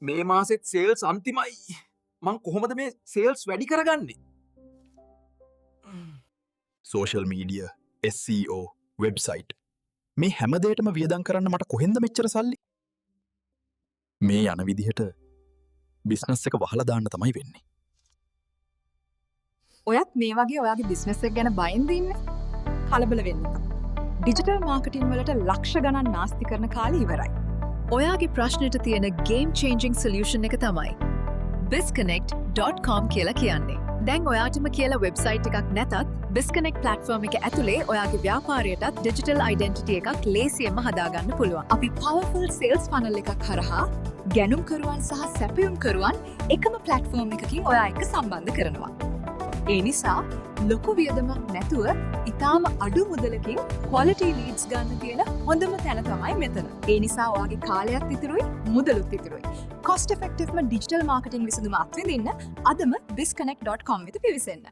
මේ මාසෙත් සේල්ස් අන්තිමයි. මං කොහොමද මේ සේල්ස් වැඩි කරගන්නේ? Social media, SEO, website. මේ හැමදේටම වියදම් කරන්න මට කොහෙන්ද මෙච්චර සල්ලි? මේ යන විදිහට බිස්නස් එක වහලා දාන්න තමයි වෙන්නේ. ඔයත් මේ වගේ ඔයාගේ බිස්නස් එක ගැන බයින්ද ඉන්නේ? කලබල වෙන්න එපා. ඩිජිටල් මාකටිං වලට ලක්ෂ ගණන් නාස්ති කරන කාලේ ඉවරයි. ඔයාගේ ප්‍රශ්නෙට තියෙන game changing solution එක තමයි bisconnect.com කියලා කියන්නේ. දැන් ඔයාටම කියලා වෙබ්සයිට් එකක් නැතත් Bisconnect platform එක ඇතුලේ ඔයාගේ ව්‍යාපාරයටත් digital identity එකක් ලේසියෙන්ම හදාගන්න පුළුවන්. අපි powerful sales funnel එකක් හරහා ගැනුම්කරුවන් සහ සැපයුම්කරුවන් එකම platform එකකින් ඔයා එක්ක සම්බන්ධ කරනවා. ඒ නිසා ලොකු වියදමක් නැතුව ඉතාම අඩු මුදලකින් quality leads ගන්න තියෙන හොඳම තැන තමයි මෙතන. ඒ නිසා ඔයාගේ කාලයත් ඉතුරුයි මුදලුත් ඉතුරුයි. cost effective digital marketing විසඳුම අත්විඳින්න අදම bisconnect.com වෙත පිවිසෙන්න.